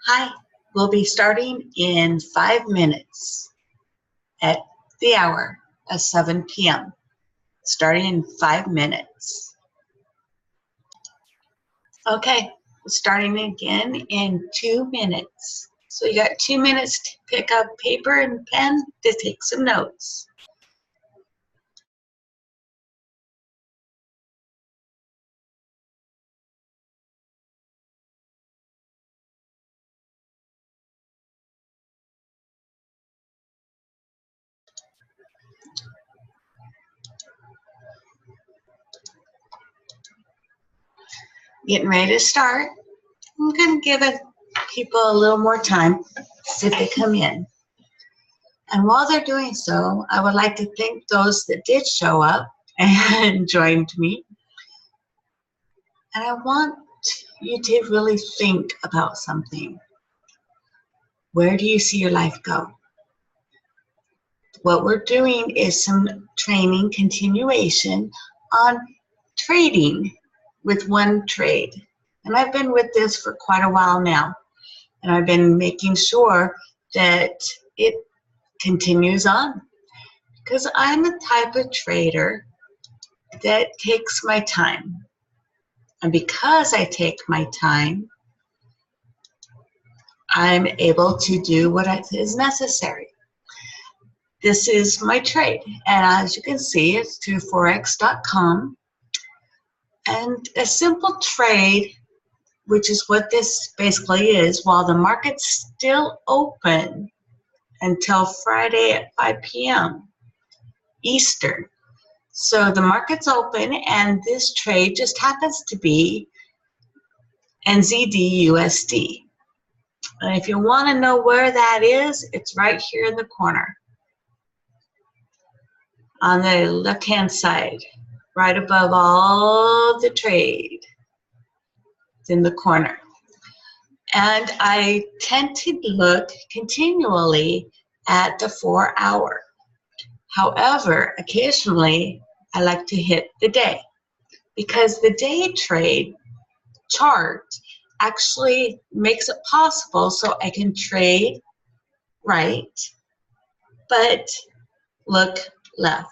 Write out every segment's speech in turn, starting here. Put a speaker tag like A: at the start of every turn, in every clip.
A: Hi, we'll be starting in 5 minutes at the hour of 7 p.m. Starting in 5 minutes. Okay, starting again in 2 minutes. So you got 2 minutes to pick up paper and pen to take some notes. Getting ready to start. I'm going to give people a little more time to see if they come in. And while they're doing so, I would like to thank those that did show up and joined me. And I want you to really think about something. Where do you see your life go? What we're doing is some training continuation on trading with one trade. And I've been with this for quite a while now. And I've been making sure that it continues on. Because I'm the type of trader that takes my time. And because I take my time, I'm able to do what is necessary. This is my trade, and as you can see, it's through Forex.com. And a simple trade, which is what this basically is, while the market's still open until Friday at 5 p.m. Eastern. So the market's open, and this trade just happens to be NZDUSD. And if you want to know where that is, it's right here in the corner. On the left-hand side, right above all the trade. It's in the corner. And I tend to look continually at the 4 hour. However, occasionally, I like to hit the day because the day trade chart actually makes it possible so I can trade right, but look left.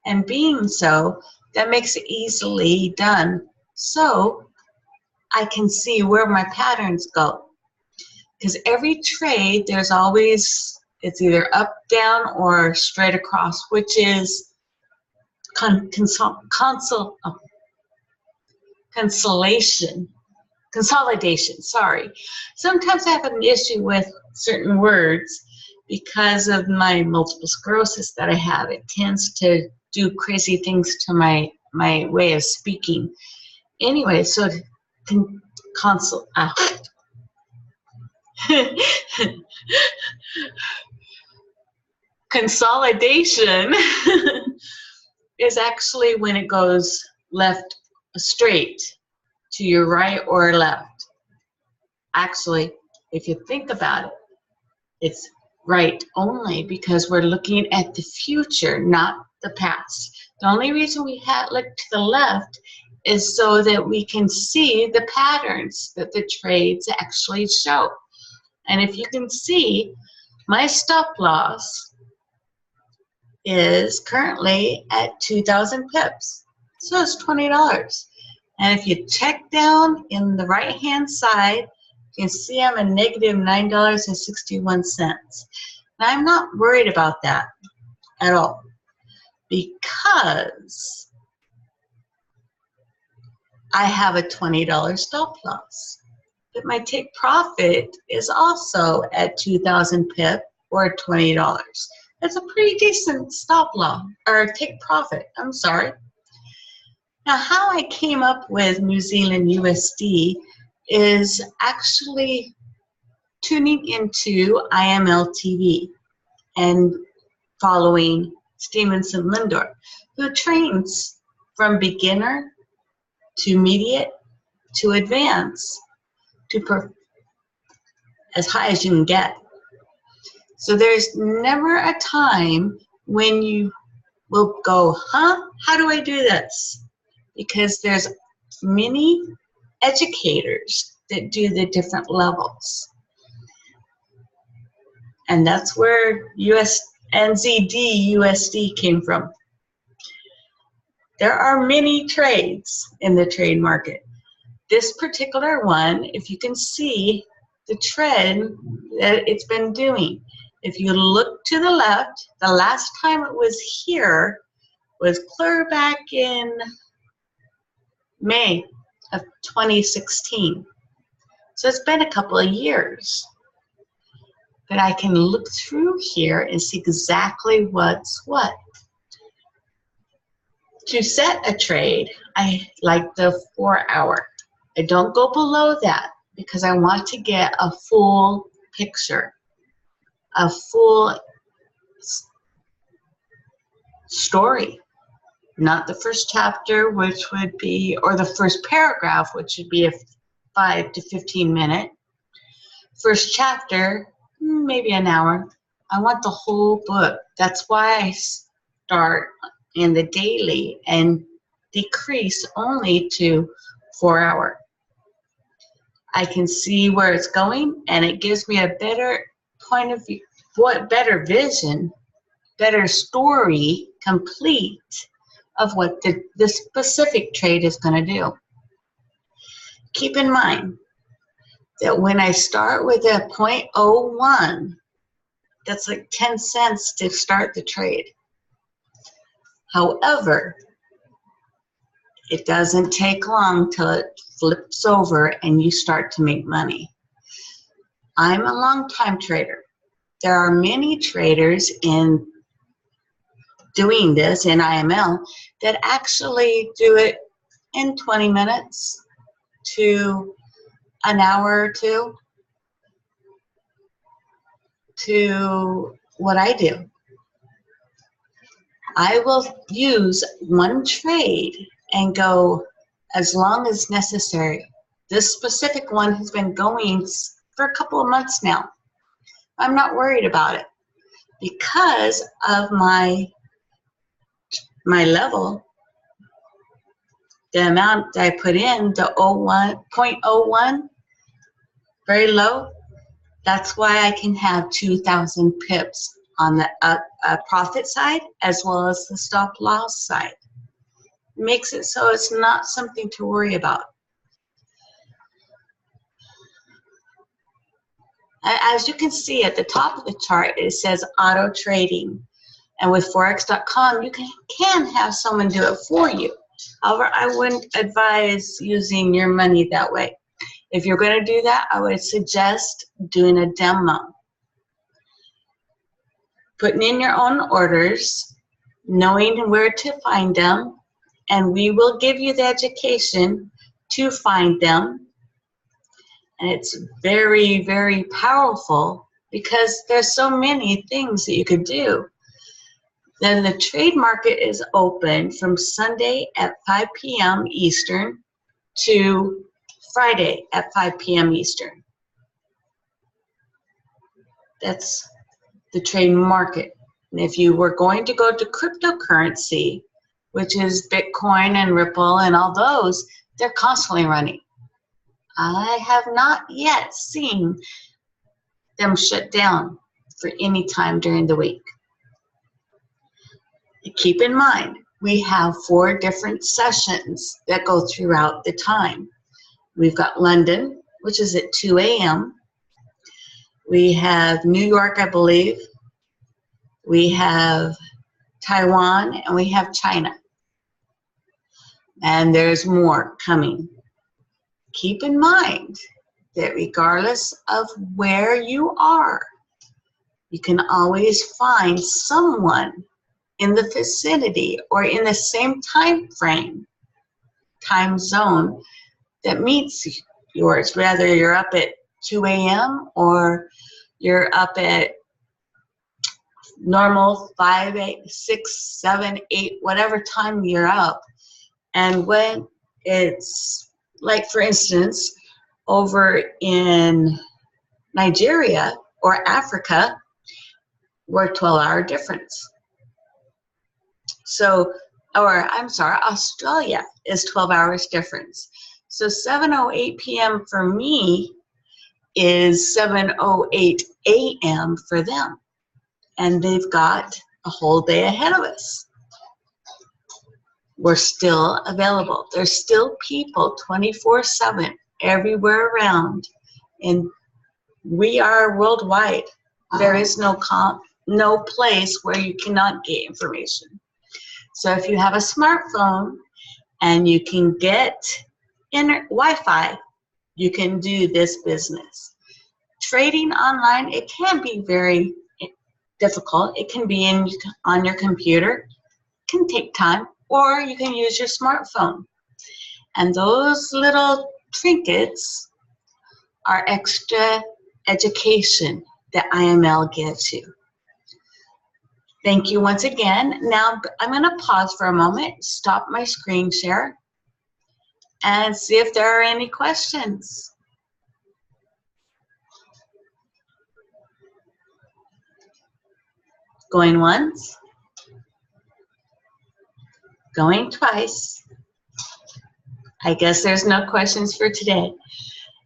A: And being so, that makes it easily done so I can see where my patterns go. Because every trade, there's always, it's either up, down, or straight across, which is consolidation, sorry. Sometimes I have an issue with certain words because of my multiple sclerosis that I have. It tends to do crazy things to my way of speaking. Anyway, so consolidation is actually when it goes left straight to your right or left. Actually, if you think about it, it's right only because we're looking at the future, not the past. The only reason we look to the left is so that we can see the patterns that the trades actually show. And if you can see, my stop loss is currently at 2,000 pips. So it's $20. And if you check down in the right-hand side, you can see I'm a negative $9.61. Now, I'm not worried about that at all because I have a $20 stop loss. But my take profit is also at 2,000 pip or $20. That's a pretty decent stop loss, or take profit, I'm sorry. Now, how I came up with New Zealand USD is actually tuning into IML TV and following Stevenson Lindor, who trains from beginner to immediate to advance to as high as you can get. So there's never a time when you will go, huh? How do I do this? Because there's many educators that do the different levels. And that's where NZDUSD came from. There are many trades in the trade market. This particular one, if you can see the trend that it's been doing. If you look to the left, the last time it was here was clear back in May of 2016. So it's been a couple of years. But I can look through here and see exactly what's what. To set a trade, I like the 4 hour. I don't go below that because I want to get a full picture, a full story. Not the first chapter, which would be, or the first paragraph, which would be a 5 to 15 minute. First chapter, maybe an hour. I want the whole book. That's why I start in the daily and decrease only to 4 hour. I can see where it's going, and it gives me a better point of view, better vision, better story, complete of what the specific trade is going to do. Keep in mind that when I start with a 0.01, that's like 10 cents to start the trade. However, it doesn't take long till it flips over and you start to make money. I'm a long-time trader. There are many traders in doing this in IML that actually do it in 20 minutes to an hour or two to what I do. I will use one trade and go as long as necessary. This specific one has been going for a couple of months now. I'm not worried about it because of my level, the amount that I put in, the 0.01, very low. That's why I can have 2,000 pips on the profit side as well as the stop loss side. It makes it so it's not something to worry about. As you can see at the top of the chart, it says auto trading. And with Forex.com, you can have someone do it for you. However, I wouldn't advise using your money that way. If you're going to do that, I would suggest doing a demo. Putting in your own orders, knowing where to find them, and we will give you the education to find them. And it's very, very powerful because there's so many things that you could do. Then the trade market is open from Sunday at 5 p.m. Eastern to Friday at 5 p.m. Eastern. That's the trade market. And if you were going to go to cryptocurrency, which is Bitcoin and Ripple and all those, they're constantly running. I have not yet seen them shut down for any time during the week. Keep in mind, we have 4 different sessions that go throughout the time. We've got London, which is at 2 a.m. We have New York, I believe. We have Taiwan, and we have China. And there's more coming. Keep in mind that regardless of where you are, you can always find someone in the vicinity or in the same time zone that meets yours, whether you're up at 2 a.m. or you're up at normal 5, 8, 6, 7, 8, whatever time you're up. And when it's like, for instance, over in Nigeria or Africa, we're 12-hour difference. So, or I'm sorry, Australia is 12 hours difference. So 7:08 p.m. for me is 7:08 a.m. for them. And they've got a whole day ahead of us. We're still available. There's still people 24/7 everywhere around. And we are worldwide. There is no place where you cannot get information. So if you have a smartphone and you can get Wi-Fi, you can do this business. Trading online, it can be very difficult. It can be on your computer. It can take time, or you can use your smartphone. And those little trinkets are extra education that IML gives you. Thank you once again. Now I'm going to pause for a moment, stop my screen share, and see if there are any questions. Going once, going twice. I guess there's no questions for today.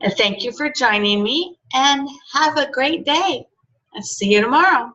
A: And thank you for joining me, and have a great day. I'll see you tomorrow.